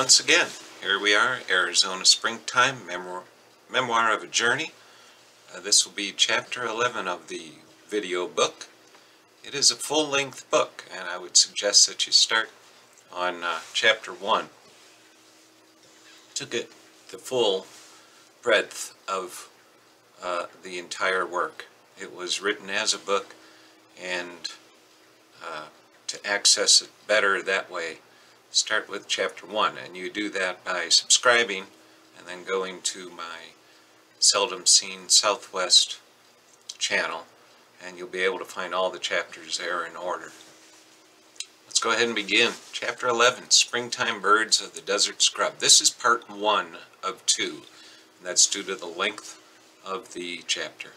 once again, here we are, Arizona Springtime, Memoir of a Journey. This will be Chapter 11 of the video book. It is a full-length book, and I would suggest that you start on Chapter 1 to get the full breadth of the entire work. It was written as a book, and to access it better that way, start with Chapter 1, and you do that by subscribing and then going to my Seldom Seen Southwest channel, and you'll be able to find all the chapters there in order. Let's go ahead and begin. Chapter 11, Springtime Birds of the Desert Scrub. This is part 1 of 2, and that's due to the length of the chapter.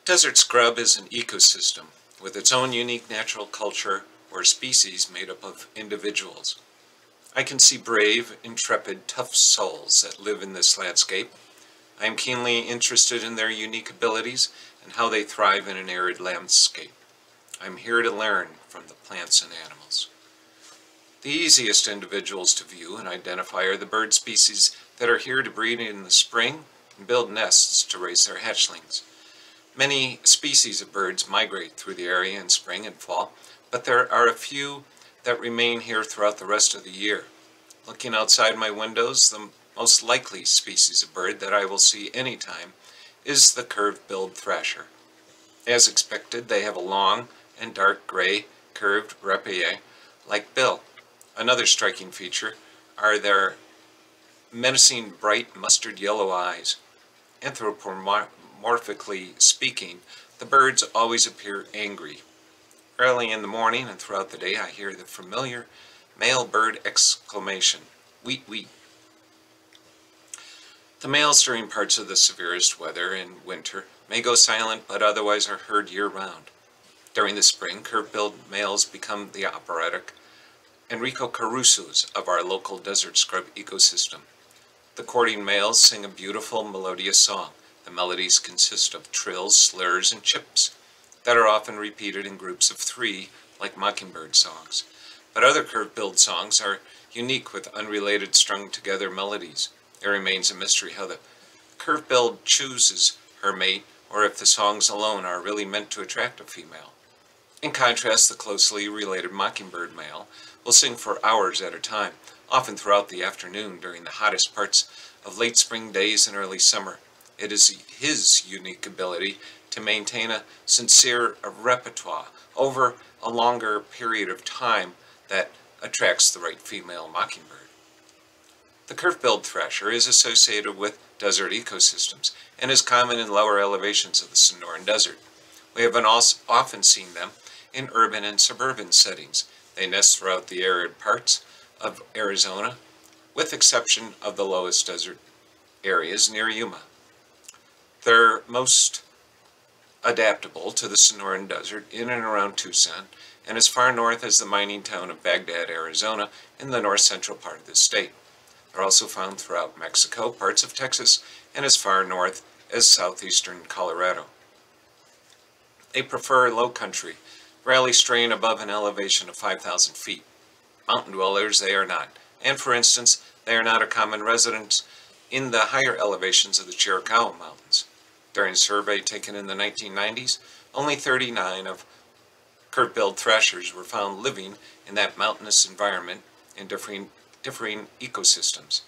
Desert scrub is an ecosystem with its own unique natural culture or species made up of individuals. I can see brave, intrepid, tough souls that live in this landscape. I am keenly interested in their unique abilities and how they thrive in an arid landscape. I am here to learn from the plants and animals. The easiest individuals to view and identify are the bird species that are here to breed in the spring and build nests to raise their hatchlings. Many species of birds migrate through the area in spring and fall, but there are a few that remain here throughout the rest of the year. Looking outside my windows, the most likely species of bird that I will see anytime is the curved-billed thrasher. As expected, they have a long and dark gray curved rapier-like bill. Another striking feature are their menacing bright mustard yellow eyes. Anthropomorphically speaking, the birds always appear angry. Early in the morning and throughout the day I hear the familiar male bird exclamation, "Weet, weet." The males during parts of the severest weather in winter may go silent, but otherwise are heard year-round. During the spring, curved-billed males become the operatic Enrico Carusos of our local desert scrub ecosystem. The courting males sing a beautiful melodious song. The melodies consist of trills, slurs, and chips that are often repeated in groups of 3, like mockingbird songs. But other curved-billed songs are unique with unrelated strung-together melodies. It remains a mystery how the curved-billed chooses her mate, or if the songs alone are really meant to attract a female. In contrast, the closely related mockingbird male will sing for hours at a time, often throughout the afternoon during the hottest parts of late spring days and early summer. It is his unique ability to maintain a sincere repertoire over a longer period of time that attracts the right female mockingbird. The curved-billed thrasher is associated with desert ecosystems and is common in lower elevations of the Sonoran Desert. We have often seen them in urban and suburban settings. They nest throughout the arid parts of Arizona, with exception of the lowest desert areas near Yuma. They're most adaptable to the Sonoran Desert in and around Tucson, and as far north as the mining town of Baghdad, Arizona, in the north-central part of the state. They're also found throughout Mexico, parts of Texas, and as far north as southeastern Colorado. They prefer low country, rarely straying above an elevation of 5,000 feet. Mountain dwellers they are not, and for instance, they are not a common resident in the higher elevations of the Chiricahua Mountains. During a survey taken in the 1990s, only 39 of curved-billed thrashers were found living in that mountainous environment in differing ecosystems.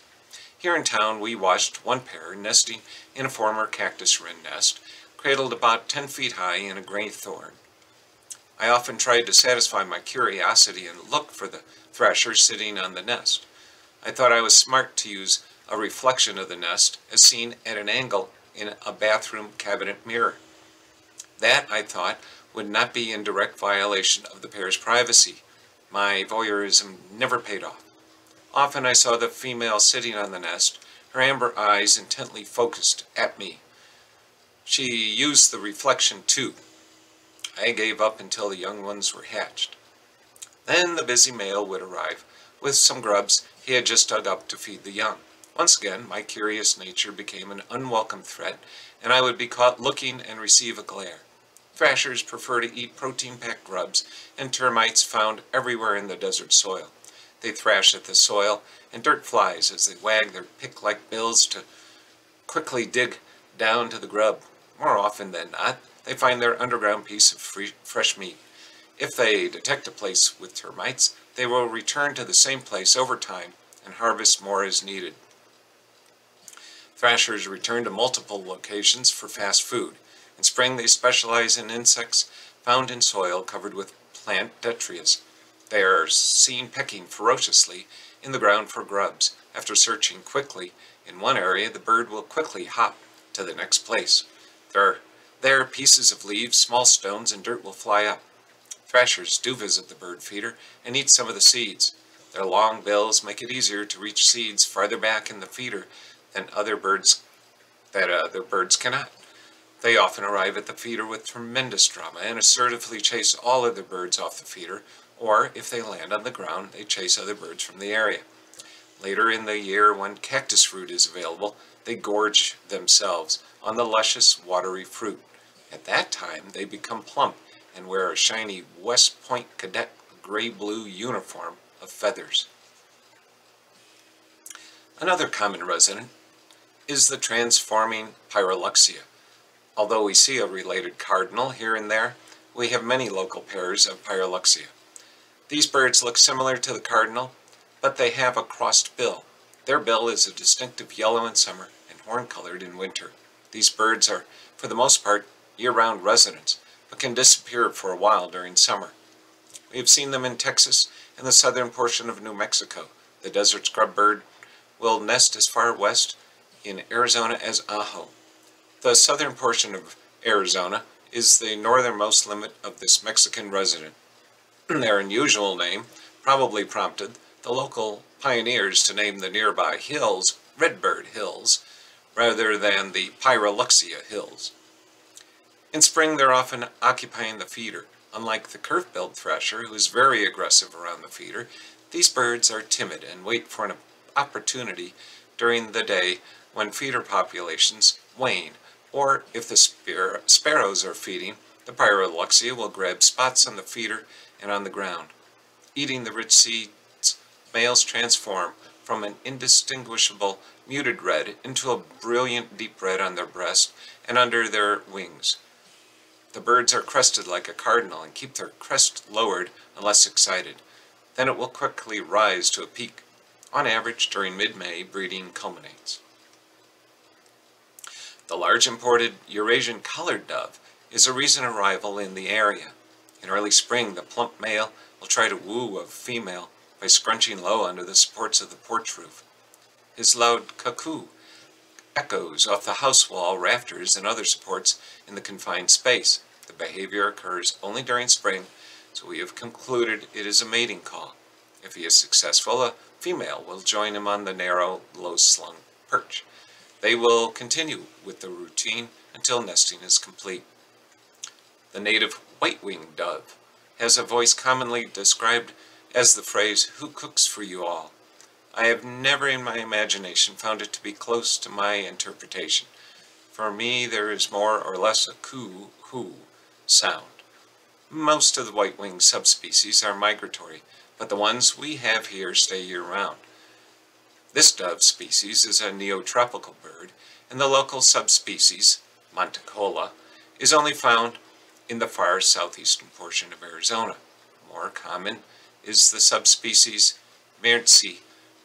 Here in town, we watched one pair nesting in a former cactus wren nest, cradled about 10 feet high in a gray thorn. I often tried to satisfy my curiosity and looked for the thrasher sitting on the nest. I thought I was smart to use a reflection of the nest as seen at an angle in a bathroom cabinet mirror. That, I thought, would not be in direct violation of the pair's privacy. My voyeurism never paid off. Often I saw the female sitting on the nest, her amber eyes intently focused at me. She used the reflection too. I gave up until the young ones were hatched. Then the busy male would arrive with some grubs he had just dug up to feed the young. Once again, my curious nature became an unwelcome threat, and I would be caught looking and receive a glare. Thrashers prefer to eat protein-packed grubs and termites found everywhere in the desert soil. They thrash at the soil, and dirt flies as they wag their pick-like bills to quickly dig down to the grub. More often than not, they find their underground piece of fresh meat. If they detect a place with termites, they will return to the same place over time and harvest more as needed. Thrashers return to multiple locations for fast food. In spring, they specialize in insects found in soil covered with plant detritus. They are seen pecking ferociously in the ground for grubs. After searching quickly in one area, the bird will quickly hop to the next place. There, pieces of leaves, small stones, and dirt will fly up. Thrashers do visit the bird feeder and eat some of the seeds. Their long bills make it easier to reach seeds farther back in the feeder than other birds cannot. They often arrive at the feeder with tremendous drama and assertively chase all other birds off the feeder, or if they land on the ground, they chase other birds from the area. Later in the year, when cactus fruit is available, they gorge themselves on the luscious, watery fruit. At that time, they become plump and wear a shiny West Point cadet gray-blue uniform of feathers. Another common resident is the transforming Pyroluxia. Although we see a related cardinal here and there, we have many local pairs of Pyroluxia. These birds look similar to the cardinal, but they have a crossed bill. Their bill is a distinctive yellow in summer and horn-colored in winter. These birds are, for the most part, year-round residents, but can disappear for a while during summer. We have seen them in Texas and the southern portion of New Mexico. The desert scrub bird will nest as far west in Arizona as Ajo. The southern portion of Arizona is the northernmost limit of this Mexican resident. Their unusual name probably prompted the local pioneers to name the nearby hills Redbird Hills rather than the Pyroluxia Hills. In spring, they're often occupying the feeder. Unlike the curve-billed thrasher, who is very aggressive around the feeder, these birds are timid and wait for an opportunity during the day when feeder populations wane, or if the sparrows are feeding, the Pyroluxia will grab spots on the feeder and on the ground. Eating the rich seeds, males transform from an indistinguishable muted red into a brilliant deep red on their breast and under their wings. The birds are crested like a cardinal and keep their crest lowered unless excited. Then it will quickly rise to a peak. On average, during mid-May, breeding culminates. The large imported Eurasian collared dove is a recent arrival in the area. In early spring, the plump male will try to woo a female by scrunching low under the supports of the porch roof. His loud cuckoo echoes off the house wall, rafters, and other supports in the confined space. The behavior occurs only during spring, so we have concluded it is a mating call. If he is successful, a female will join him on the narrow, low-slung perch. They will continue with the routine until nesting is complete. The native white-winged dove has a voice commonly described as the phrase, "Who cooks for you all?" I have never in my imagination found it to be close to my interpretation. For me, there is more or less a coo-hoo sound. Most of the white-winged subspecies are migratory, but the ones we have here stay year-round. This dove species is a neotropical bird, and the local subspecies, Monticola, is only found in the far southeastern portion of Arizona. More common is the subspecies Mirtzi,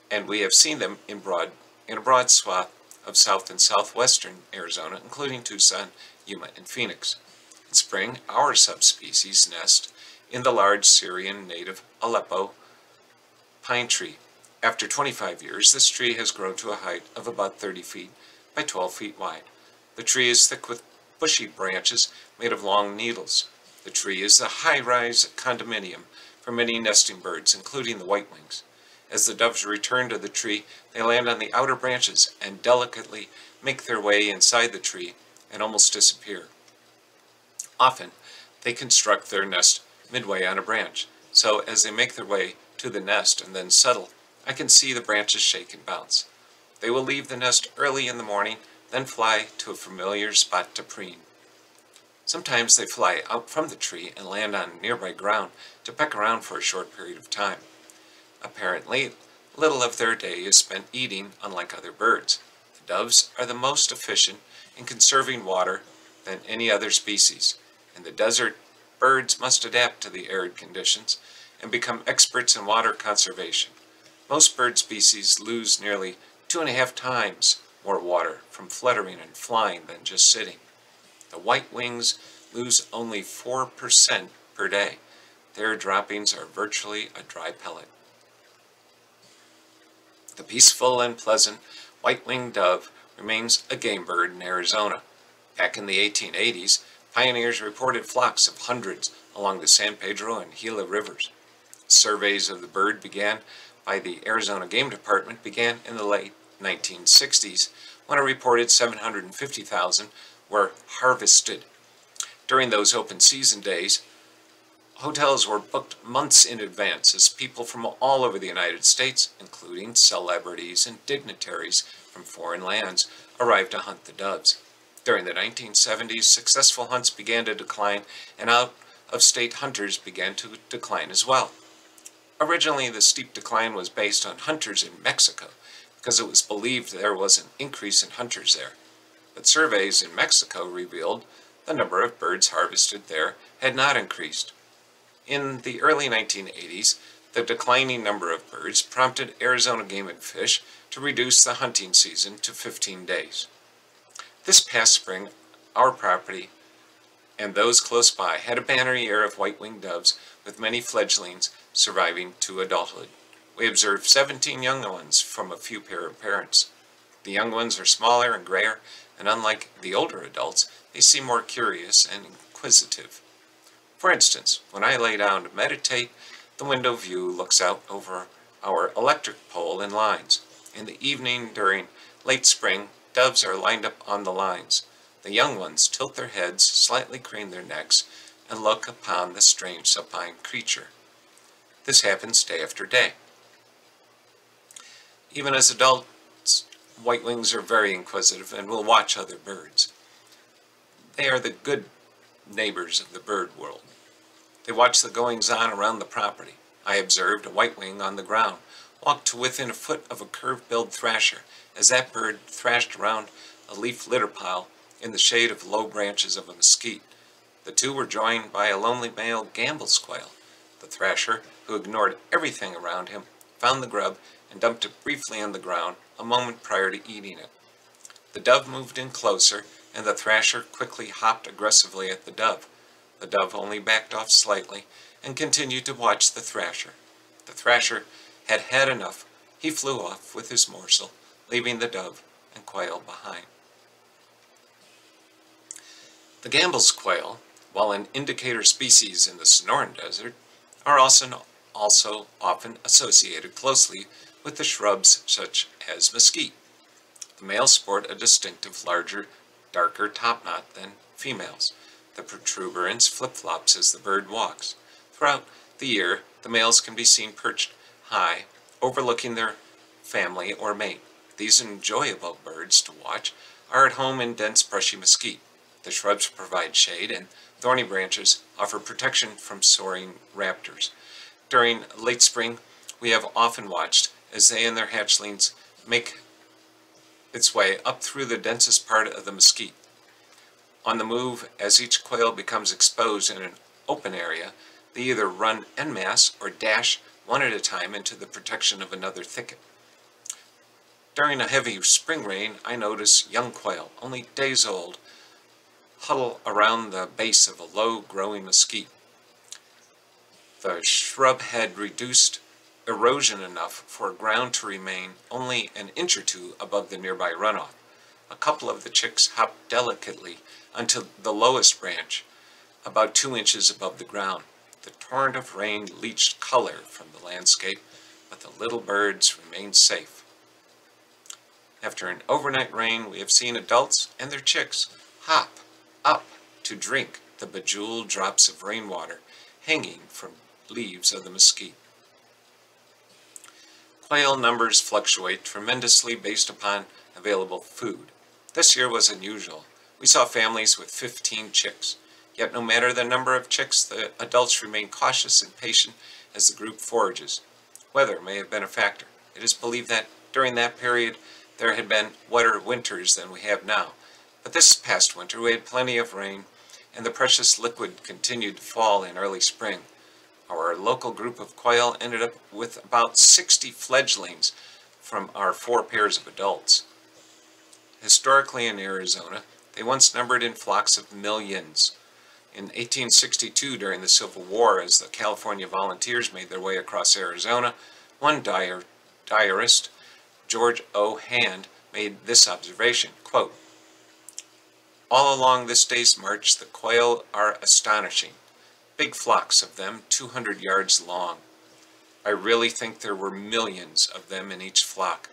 and we have seen them in a broad swath of south and southwestern Arizona, including Tucson, Yuma, and Phoenix. In spring, our subspecies nest in the large Syrian native Aleppo pine tree. After 25 years, this tree has grown to a height of about 30 feet by 12 feet wide. The tree is thick with bushy branches made of long needles. The tree is a high-rise condominium for many nesting birds, including the whitewings. As the doves return to the tree, they land on the outer branches and delicately make their way inside the tree and almost disappear. Often, they construct their nest midway on a branch, so as they make their way to the nest and then settle, I can see the branches shake and bounce. They will leave the nest early in the morning, then fly to a familiar spot to preen. Sometimes they fly out from the tree and land on nearby ground to peck around for a short period of time. Apparently, little of their day is spent eating, unlike other birds. The doves are the most efficient in conserving water than any other species. In the desert, birds must adapt to the arid conditions and become experts in water conservation. Most bird species lose nearly 2.5 times more water from fluttering and flying than just sitting. The white wings lose only 4% per day. Their droppings are virtually a dry pellet. The peaceful and pleasant white-winged dove remains a game bird in Arizona. Back in the 1880s, pioneers reported flocks of hundreds along the San Pedro and Gila rivers. Surveys of the bird began by the Arizona Game Department began in the late 1960s, when a reported 750,000 were harvested. During those open season days, hotels were booked months in advance as people from all over the United States, including celebrities and dignitaries from foreign lands, arrived to hunt the doves. During the 1970s, successful hunts began to decline, and out-of-state hunters began to decline as well. Originally, the steep decline was based on hunters in Mexico, because it was believed there was an increase in hunters there. But surveys in Mexico revealed the number of birds harvested there had not increased. In the early 1980s, the declining number of birds prompted Arizona Game and Fish to reduce the hunting season to 15 days. This past spring, our property and those close by had a banner year of white-winged doves, with many fledglings surviving to adulthood. We observed 17 young ones from a few pair of parents. The young ones are smaller and grayer, and unlike the older adults, they seem more curious and inquisitive. For instance, when I lay down to meditate, the window view looks out over our electric pole and lines. In the evening, during late spring, doves are lined up on the lines. The young ones tilt their heads, slightly crane their necks, and look upon the strange supine creature. This happens day after day. Even as adults, white wings are very inquisitive and will watch other birds. They are the good neighbors of the bird world. They watch the goings-on around the property. I observed a white wing on the ground walk to within a foot of a curved-billed thrasher as that bird thrashed around a leaf litter pile in the shade of low branches of a mesquite. The two were joined by a lonely male Gambel's quail. The thrasher, who ignored everything around him, found the grub and dumped it briefly on the ground a moment prior to eating it. The dove moved in closer, and the thrasher quickly hopped aggressively at the dove. The dove only backed off slightly and continued to watch the thrasher. The thrasher had had enough. He flew off with his morsel, leaving the dove and quail behind. The Gambel's quail, while an indicator species in the Sonoran Desert, are also often associated closely with the shrubs such as mesquite. The males sport a distinctive, larger, darker topknot than females. The protuberance flip-flops as the bird walks. Throughout the year, the males can be seen perched high, overlooking their family or mate. These enjoyable birds to watch are at home in dense, brushy mesquite. The shrubs provide shade, and thorny branches offer protection from soaring raptors. During late spring, we have often watched as they and their hatchlings make its way up through the densest part of the mesquite. On the move, as each quail becomes exposed in an open area, they either run en masse or dash one at a time into the protection of another thicket. During a heavy spring rain, I notice young quail, only days old, huddle around the base of a low-growing mesquite. The shrub had reduced erosion enough for ground to remain only an inch or two above the nearby runoff. A couple of the chicks hopped delicately onto the lowest branch, about 2 inches above the ground. The torrent of rain leached color from the landscape, but the little birds remained safe. After an overnight rain, we have seen adults and their chicks hop up to drink the bejeweled drops of rainwater hanging from leaves of the mesquite. Quail numbers fluctuate tremendously based upon available food. This year was unusual. We saw families with 15 chicks. Yet no matter the number of chicks, the adults remain cautious and patient as the group forages. weather may have been a factor. It is believed that during that period there had been wetter winters than we have now. But this past winter we had plenty of rain, and the precious liquid continued to fall in early spring. Our local group of quail ended up with about 60 fledglings from our 4 pairs of adults. Historically in Arizona, they once numbered in flocks of millions. In 1862, during the Civil War, as the California Volunteers made their way across Arizona, one diarist, George O. Hand, made this observation, quote, "All along this day's march the quail are astonishing, big flocks of them 200 yards long. I really think there were millions of them in each flock.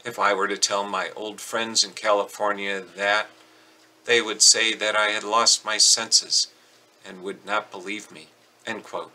If I were to tell my old friends in California that, they would say that I had lost my senses and would not believe me." End quote.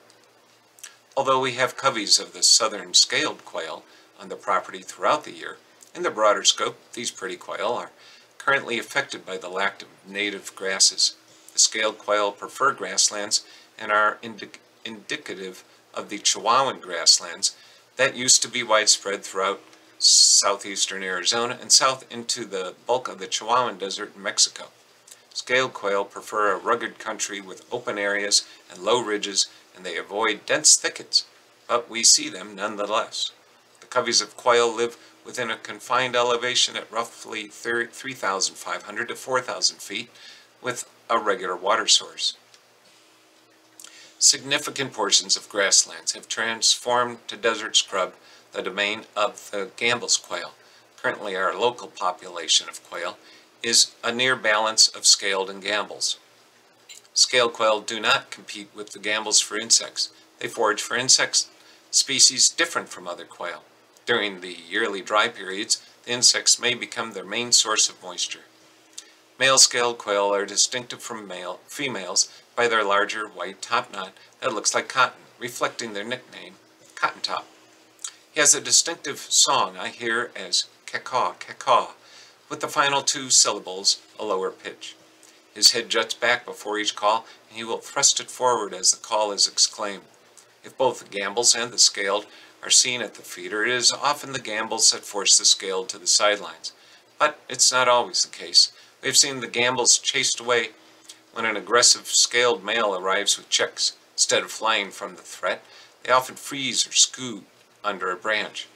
Although we have coveys of the southern scaled quail on the property throughout the year, in the broader scope, these pretty quail are currently affected by the lack of native grasses. The scaled quail prefer grasslands and are indicative of the Chihuahuan grasslands that used to be widespread throughout southeastern Arizona and south into the bulk of the Chihuahuan Desert in Mexico. Scaled quail prefer a rugged country with open areas and low ridges, and they avoid dense thickets, but we see them nonetheless. The coveys of quail live within a confined elevation at roughly 3,500 to 4,000 feet with a regular water source. Significant portions of grasslands have transformed to desert scrub, the domain of the Gambel's quail. Currently our local population of quail is a near balance of scaled and Gambels. Scaled quail do not compete with the Gambels for insects. They forage for insect species different from other quail. During the yearly dry periods, the insects may become their main source of moisture. Male scaled quail are distinctive from females by their larger white top knot that looks like cotton, reflecting their nickname, Cotton Top. He has a distinctive song I hear as caw, caw, with the final 2 syllables a lower pitch. His head juts back before each call, and he will thrust it forward as the call is exclaimed. If both the Gambels and the scaled are seen at the feeder, it is often the Gambels that force the scaled to the sidelines. But it's not always the case. We have seen the Gambels chased away when an aggressive scaled male arrives with chicks. Instead of flying from the threat, they often freeze or scoot under a branch.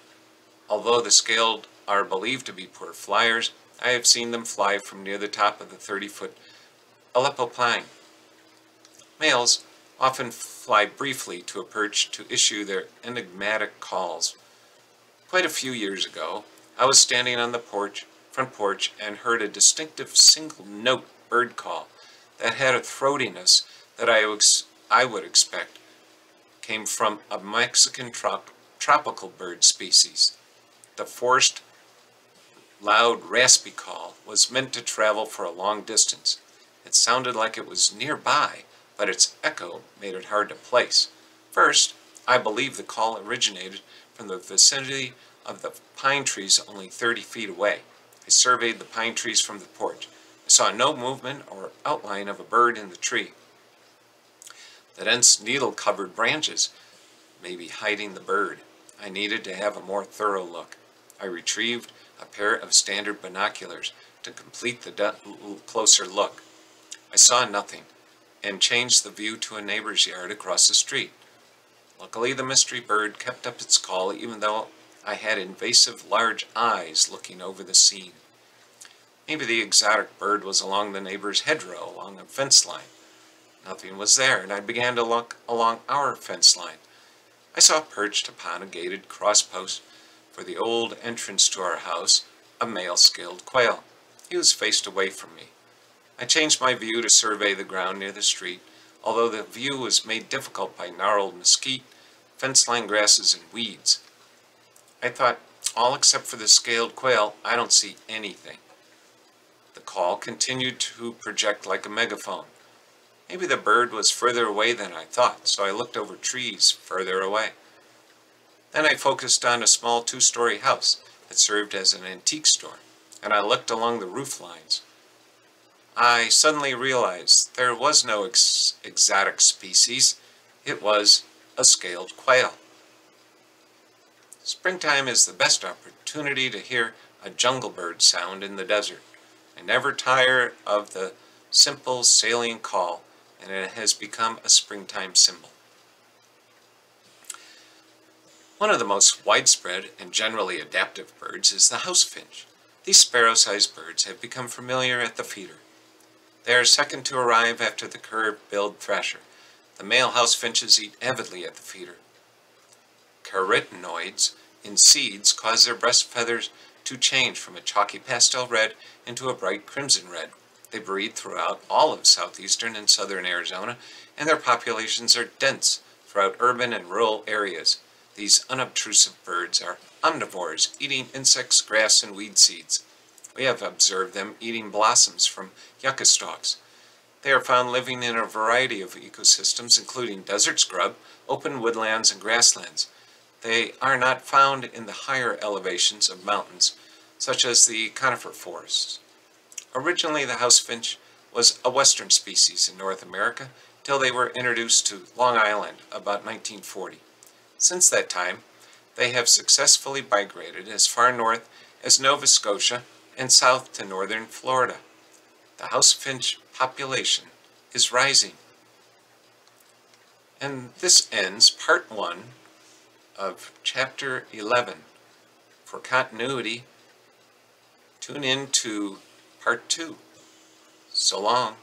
Although the scaled are believed to be poor flyers, I have seen them fly from near the top of the 30-foot Aleppo pine. Males often fly briefly to a perch to issue their enigmatic calls. Quite a few years ago, I was standing on the front porch and heard a distinctive single-note bird call that had a throatiness that I would expect came from a Mexican tropical bird species. The forced, loud, raspy call was meant to travel for a long distance. It sounded like it was nearby, but its echo made it hard to place. First, I believe the call originated from the vicinity of the pine trees only 30 feet away. I surveyed the pine trees from the porch. I saw no movement or outline of a bird in the tree. The dense needle-covered branches may be hiding the bird. I needed to have a more thorough look. I retrieved a pair of standard binoculars to complete the closer look. I saw nothing and changed the view to a neighbor's yard across the street. Luckily, the mystery bird kept up its call even though I had invasive large eyes looking over the scene. Maybe the exotic bird was along the neighbor's hedgerow along a fence line. Nothing was there, and I began to look along our fence line. I saw perched upon a gated crosspost for the old entrance to our house a male scaled quail. He was faced away from me. I changed my view to survey the ground near the street, although the view was made difficult by gnarled mesquite, fence-line grasses, and weeds. I thought, all except for the scaled quail, I don't see anything. The call continued to project like a megaphone. Maybe the bird was further away than I thought, so I looked over trees further away. Then I focused on a small 2-story house that served as an antique store, and I looked along the roof lines. I suddenly realized there was no exotic species. It was a scaled quail. Springtime is the best opportunity to hear a jungle bird sound in the desert. I never tire of the simple salient call, and it has become a springtime symbol. One of the most widespread and generally adaptive birds is the house finch. These sparrow-sized birds have become familiar at the feeder. They are second to arrive after the curved-billed thrasher. The male house finches eat avidly at the feeder. Carotenoids in seeds cause their breast feathers to change from a chalky pastel red into a bright crimson red. They breed throughout all of southeastern and southern Arizona, and their populations are dense throughout urban and rural areas. These unobtrusive birds are omnivores, eating insects, grass, and weed seeds. We have observed them eating blossoms from yucca stalks. They are found living in a variety of ecosystems, including desert scrub, open woodlands, and grasslands. They are not found in the higher elevations of mountains, such as the conifer forests. Originally, the house finch was a western species in North America till they were introduced to Long Island about 1940. Since that time, they have successfully migrated as far north as Nova Scotia and south to northern Florida. The house finch population is rising. And this ends part 1 of chapter 11. For continuity, tune in to part 2. So long.